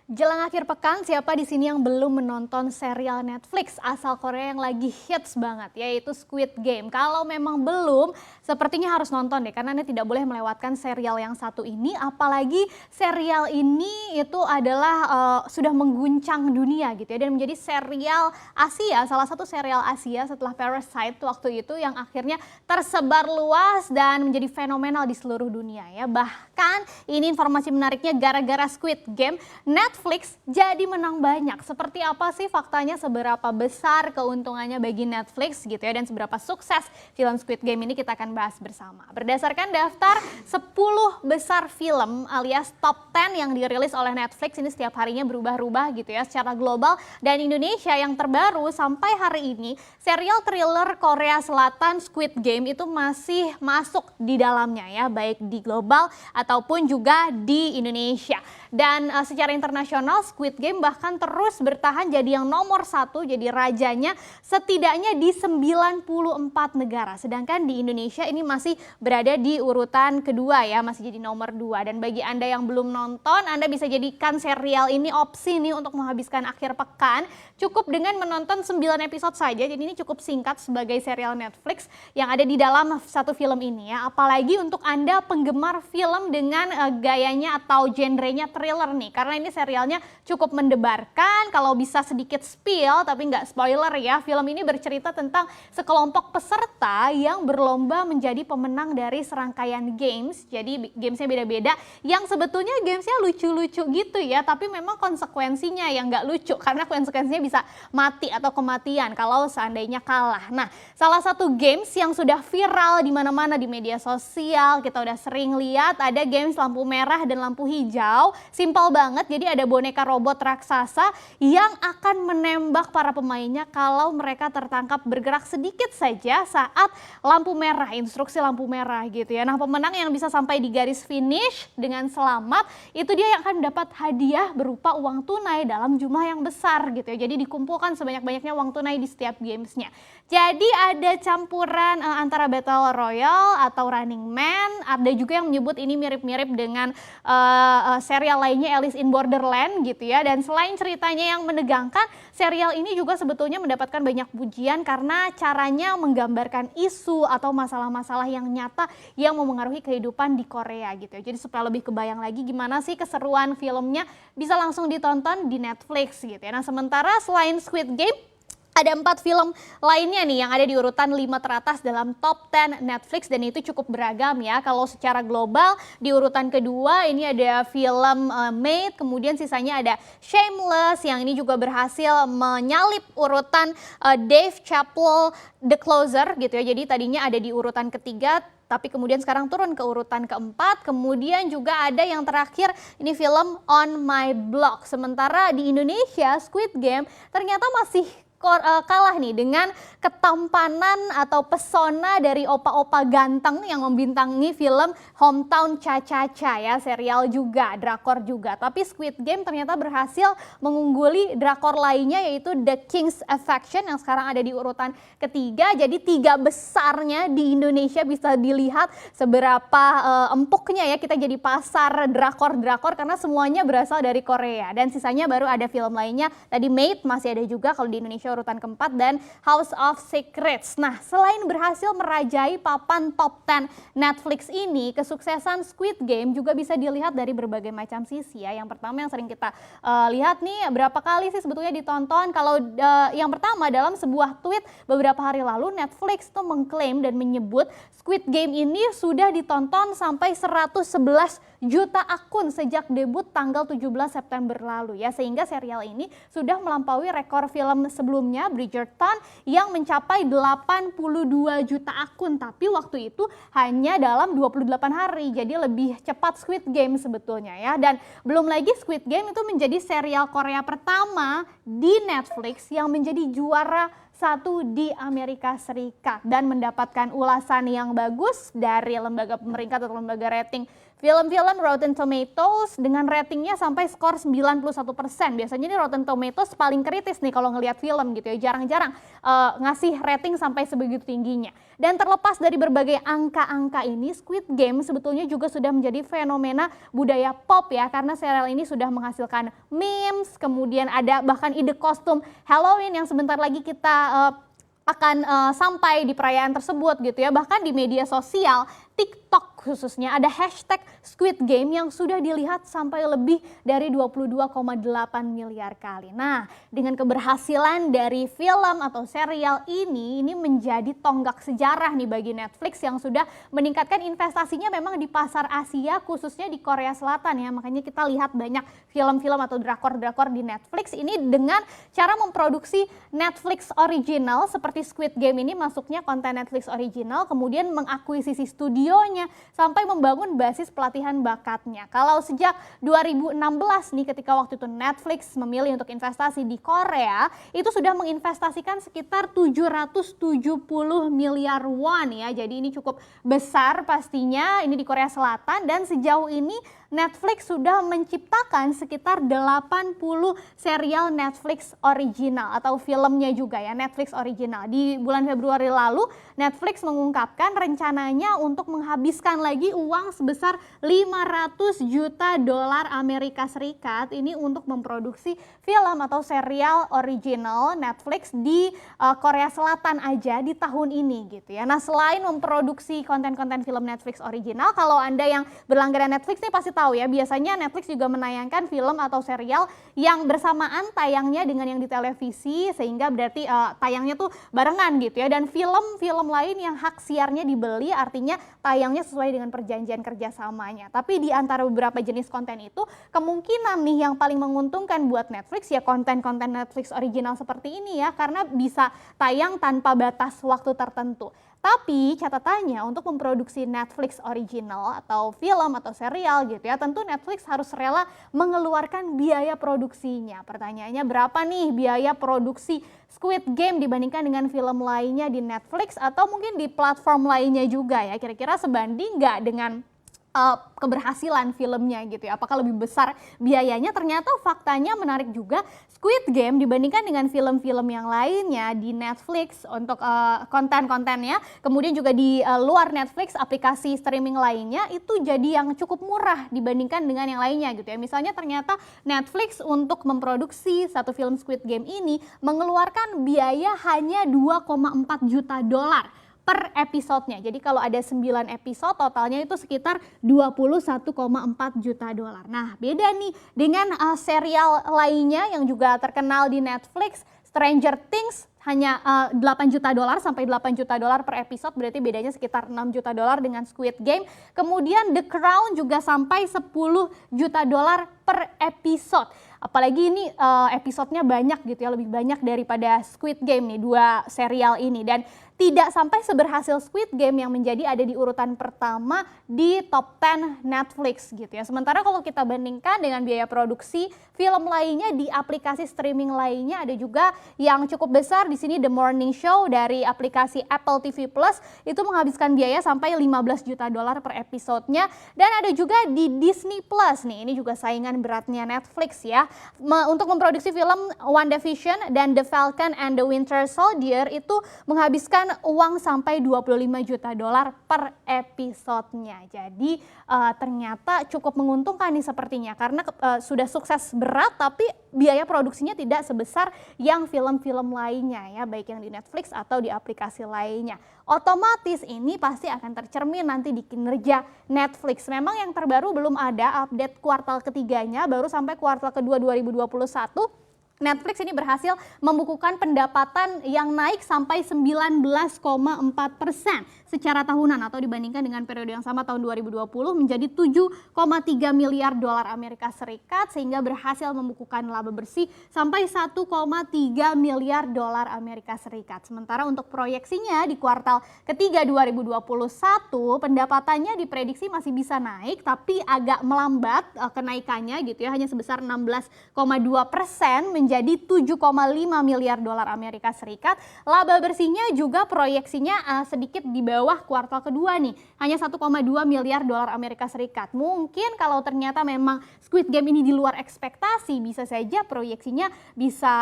Jelang akhir pekan, siapa di sini yang belum menonton serial Netflix asal Korea yang lagi hits banget, yaitu Squid Game. Kalau memang belum, sepertinya harus nonton deh, karena Anda tidak boleh melewatkan serial yang satu ini. Apalagi serial ini itu adalah sudah mengguncang dunia gitu ya, dan menjadi serial Asia, salah satu serial Asia setelah Parasite waktu itu yang akhirnya tersebar luas dan menjadi fenomenal di seluruh dunia ya. Bahkan ini informasi menariknya gara-gara Squid Game, Netflix jadi menang banyak. Seperti apa sih faktanya, seberapa besar keuntungannya bagi Netflix gitu ya, dan seberapa sukses film Squid Game ini kita akan bahas bersama. Berdasarkan daftar 10 besar film alias top 10 yang dirilis oleh Netflix, ini setiap harinya berubah-ubah gitu ya secara global, dan Indonesia yang terbaru sampai hari ini, serial thriller Korea Selatan Squid Game itu masih masuk di dalamnya ya, baik di global ataupun juga di Indonesia. Dan secara internasional Squid Game bahkan terus bertahan jadi yang nomor satu, jadi rajanya setidaknya di 94 negara. Sedangkan di Indonesia ini masih berada di urutan kedua ya, masih jadi nomor 2. Dan bagi Anda yang belum nonton, Anda bisa jadikan serial ini opsi nih untuk menghabiskan akhir pekan. Cukup dengan menonton 9 episode saja, jadi ini cukup singkat sebagai serial Netflix yang ada di dalam satu film ini ya. Apalagi untuk Anda penggemar film dengan gayanya atau genrenya thriller nih, karena ini serialnya cukup mendebarkan. Kalau bisa sedikit spill tapi nggak spoiler ya, film ini bercerita tentang sekelompok peserta yang berlomba menjadi pemenang dari serangkaian games. Jadi gamesnya beda-beda, yang sebetulnya gamesnya lucu-lucu gitu ya, tapi memang konsekuensinya yang nggak lucu, karena konsekuensinya bisa mati atau kematian kalau seandainya kalah. Nah, salah satu games yang sudah viral di mana-mana di media sosial, kita udah sering lihat, ada games lampu merah dan lampu hijau. Simpel banget, jadi ada boneka robot raksasa yang akan menembak para pemainnya kalau mereka tertangkap bergerak sedikit saja saat lampu merah, instruksi lampu merah gitu ya. Nah, pemenang yang bisa sampai di garis finish dengan selamat, itu dia yang akan mendapat hadiah berupa uang tunai dalam jumlah yang besar gitu ya. Jadi dikumpulkan sebanyak-banyaknya uang tunai di setiap gamesnya. Jadi ada campuran antara Battle Royale atau Running Man, ada juga yang menyebut ini mirip-mirip dengan serial lainnya Alice in Borderland gitu ya. Dan selain ceritanya yang menegangkan, serial ini juga sebetulnya mendapatkan banyak pujian karena caranya menggambarkan isu atau masalah-masalah yang nyata yang memengaruhi kehidupan di Korea gitu ya. Jadi supaya lebih kebayang lagi gimana sih keseruan filmnya, bisa langsung ditonton di Netflix gitu ya. Nah, sementara selain Squid Game, ada 4 film lainnya nih yang ada di urutan 5 teratas dalam top 10 Netflix, dan itu cukup beragam ya. Kalau secara global di urutan kedua ini ada film Maid, kemudian sisanya ada Shameless yang ini juga berhasil menyalip urutan Dave Chappelle The Closer gitu ya. Jadi tadinya ada di urutan ketiga, tapi kemudian sekarang turun ke urutan keempat. Kemudian juga ada yang terakhir, ini film On My Block. Sementara di Indonesia Squid Game ternyata masih kalah nih dengan ketampanan atau pesona dari opa-opa ganteng yang membintangi film Hometown Cha-Cha-Cha ya, serial juga, drakor juga. Tapi Squid Game ternyata berhasil mengungguli drakor lainnya, yaitu The King's Affection yang sekarang ada di urutan ketiga. Jadi 3 besarnya di Indonesia bisa dilihat seberapa empuknya ya kita jadi pasar drakor-drakor, karena semuanya berasal dari Korea. Dan sisanya baru ada film lainnya, tadi Maid masih ada juga kalau di Indonesia urutan keempat, dan House of Secrets. Nah, selain berhasil merajai papan top 10 Netflix ini, kesuksesan Squid Game juga bisa dilihat dari berbagai macam sisi ya. Yang pertama yang sering kita lihat nih, berapa kali sih sebetulnya ditonton. Kalau yang pertama, dalam sebuah tweet beberapa hari lalu, Netflix tuh mengklaim dan menyebut Squid Game ini sudah ditonton sampai 111 juta akun sejak debut tanggal 17 September lalu ya, sehingga serial ini sudah melampaui rekor film sebelumnya Bridgerton yang mencapai 82 juta akun, tapi waktu itu hanya dalam 28 hari, jadi lebih cepat Squid Game sebetulnya ya. Dan belum lagi Squid Game itu menjadi serial Korea pertama di Netflix yang menjadi juara 1 di Amerika Serikat dan mendapatkan ulasan yang bagus dari lembaga pemeringkat atau lembaga rating Film-film Rotten Tomatoes dengan ratingnya sampai skor 91%. Biasanya ini Rotten Tomatoes paling kritis nih kalau ngelihat film gitu ya. Jarang-jarang ngasih rating sampai sebegitu tingginya. Dan terlepas dari berbagai angka-angka ini, Squid Game sebetulnya juga sudah menjadi fenomena budaya pop ya. Karena serial ini sudah menghasilkan memes, kemudian ada bahkan ide kostum Halloween yang sebentar lagi kita akan sampai di perayaan tersebut gitu ya. Bahkan di media sosial, TikTok khususnya ada hashtag Squid Game yang sudah dilihat sampai lebih dari 22,8 miliar kali. Nah, dengan keberhasilan dari film atau serial ini menjadi tonggak sejarah nih bagi Netflix yang sudah meningkatkan investasinya memang di pasar Asia khususnya di Korea Selatan ya. Makanya kita lihat banyak film-film atau drakor-drakor di Netflix ini dengan cara memproduksi Netflix original seperti Squid Game ini masuknya konten Netflix original, kemudian mengakuisisi studionya sampai membangun basis pelatihan bakatnya. Kalau sejak 2016 nih ketika waktu itu Netflix memilih untuk investasi di Korea, itu sudah menginvestasikan sekitar 770 miliar won ya. Jadi ini cukup besar pastinya ini di Korea Selatan dan sejauh ini Netflix sudah menciptakan sekitar 80 serial Netflix original atau filmnya juga ya, Netflix original. Di bulan Februari lalu Netflix mengungkapkan rencananya untuk menghabiskan lagi uang sebesar 500 juta dolar Amerika Serikat ini untuk memproduksi film atau serial original Netflix di Korea Selatan aja di tahun ini gitu ya. Nah, selain memproduksi konten-konten film Netflix original, kalau Anda yang berlangganan Netflix nih pasti tahu ya, biasanya Netflix juga menayangkan film atau serial yang bersamaan tayangnya dengan yang di televisi sehingga berarti tayangnya tuh barengan gitu ya. Dan film-film lain yang hak siarnya dibeli artinya tayangnya sesuai dengan perjanjian kerjasamanya. Tapi di antara beberapa jenis konten itu kemungkinan nih yang paling menguntungkan buat Netflix ya konten-konten Netflix original seperti ini ya, karena bisa tayang tanpa batas waktu tertentu. Tapi catatannya untuk memproduksi Netflix original atau film atau serial gitu ya, tentu Netflix harus rela mengeluarkan biaya produksinya. Pertanyaannya berapa nih biaya produksi Squid Game dibandingkan dengan film lainnya di Netflix atau mungkin di platform lainnya juga ya, kira-kira sebanding nggak dengan keberhasilan filmnya gitu ya, apakah lebih besar biayanya? Ternyata faktanya menarik juga, Squid Game dibandingkan dengan film-film yang lainnya di Netflix untuk konten-kontennya, kemudian juga di luar Netflix aplikasi streaming lainnya itu jadi yang cukup murah dibandingkan dengan yang lainnya gitu ya. Misalnya ternyata Netflix untuk memproduksi satu film Squid Game ini mengeluarkan biaya hanya 2,4 juta dolar per episodenya. Jadi kalau ada 9 episode totalnya itu sekitar 21,4 juta dolar. Nah, beda nih dengan serial lainnya yang juga terkenal di Netflix, Stranger Things hanya 8 juta dolar sampai 8 juta dolar per episode, berarti bedanya sekitar 6 juta dolar dengan Squid Game. Kemudian The Crown juga sampai 10 juta dolar per episode. Apalagi ini episodenya banyak gitu ya, lebih banyak daripada Squid Game nih, dua serial ini. Dan tidak sampai seberhasil Squid Game yang menjadi ada di urutan pertama di top 10 Netflix gitu ya. Sementara kalau kita bandingkan dengan biaya produksi film lainnya di aplikasi streaming lainnya, ada juga yang cukup besar di sini, The Morning Show dari aplikasi Apple TV Plus itu menghabiskan biaya sampai 15 juta dolar per episodenya. Dan ada juga di Disney Plus nih, ini juga saingan beratnya Netflix ya. Untuk memproduksi film WandaVision dan The Falcon and the Winter Soldier itu menghabiskan uang sampai 25 juta dolar per episodenya. Jadi ternyata cukup menguntungkan nih sepertinya karena sudah sukses berat tapi biaya produksinya tidak sebesar yang film-film lainnya ya, baik yang di Netflix atau di aplikasi lainnya. Otomatis ini pasti akan tercermin nanti di kinerja Netflix. Memang yang terbaru belum ada update kuartal ketiganya, baru sampai kuartal kedua 2021. Netflix ini berhasil membukukan pendapatan yang naik sampai 19,4% secara tahunan atau dibandingkan dengan periode yang sama tahun 2020 menjadi 7,3 miliar dolar Amerika Serikat sehingga berhasil membukukan laba bersih sampai 1,3 miliar dolar Amerika Serikat. Sementara untuk proyeksinya di kuartal ketiga 2021 pendapatannya diprediksi masih bisa naik tapi agak melambat kenaikannya gitu ya, hanya sebesar 16,2% menjadi 7,5 miliar dolar Amerika Serikat. Laba bersihnya juga proyeksinya sedikit di bawah kuartal kedua nih, hanya 1,2 miliar dolar Amerika Serikat. Mungkin kalau ternyata memang Squid Game ini di luar ekspektasi, bisa saja proyeksinya bisa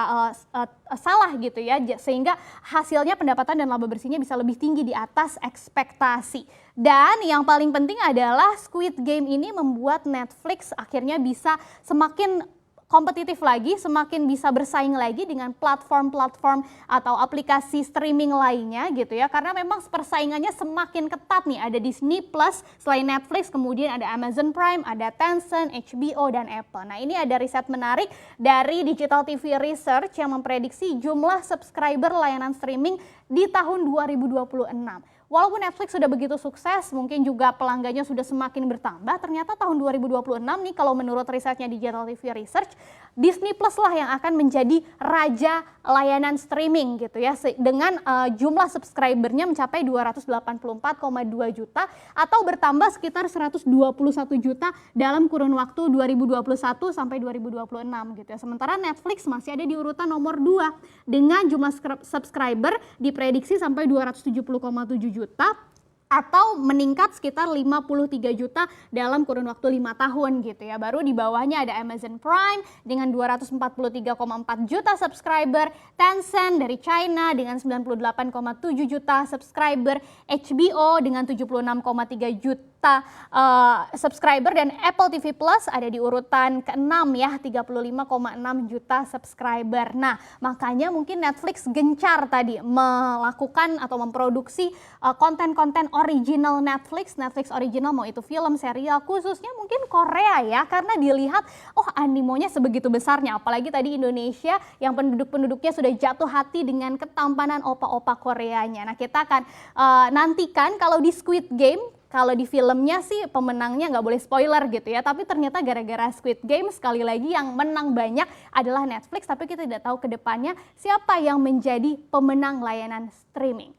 salah gitu ya, sehingga hasilnya pendapatan dan laba bersihnya bisa lebih tinggi di atas ekspektasi. Dan yang paling penting adalah Squid Game ini membuat Netflix akhirnya bisa semakin kompetitif lagi, semakin bisa bersaing lagi dengan platform-platform atau aplikasi streaming lainnya gitu ya. Karena memang persaingannya semakin ketat nih, ada Disney Plus, selain Netflix kemudian ada Amazon Prime, ada Tencent, HBO, dan Apple. Nah ini ada riset menarik dari Digital TV Research yang memprediksi jumlah subscriber layanan streaming di tahun 2026. Walaupun Netflix sudah begitu sukses, mungkin juga pelanggannya sudah semakin bertambah, ternyata tahun 2026 nih kalau menurut risetnya Digital TV Research, Disney Plus lah yang akan menjadi raja layanan streaming gitu ya, dengan jumlah subscribernya mencapai 284,2 juta atau bertambah sekitar 121 juta dalam kurun waktu 2021 sampai 2026 gitu ya. Sementara Netflix masih ada di urutan nomor 2 dengan jumlah subscriber diprediksi sampai 270,7 juta atau meningkat sekitar 53 juta dalam kurun waktu 5 tahun gitu ya. Baru di bawahnya ada Amazon Prime dengan 243,4 juta subscriber, Tencent dari China dengan 98,7 juta subscriber, HBO dengan 76,3 juta subscriber, dan Apple TV Plus ada di urutan ke-6 ya, 35,6 juta subscriber. Nah, makanya mungkin Netflix gencar tadi melakukan atau memproduksi konten-konten original Netflix original, mau itu film, serial, khususnya mungkin Korea ya, karena dilihat oh animonya sebegitu besarnya, apalagi tadi Indonesia yang penduduknya sudah jatuh hati dengan ketampanan opa-opa Koreanya. Nah kita akan nantikan kalau di Squid Game, kalau di filmnya sih pemenangnya nggak boleh spoiler gitu ya, tapi ternyata gara-gara Squid Game sekali lagi yang menang banyak adalah Netflix, tapi kita tidak tahu ke depannya siapa yang menjadi pemenang layanan streaming.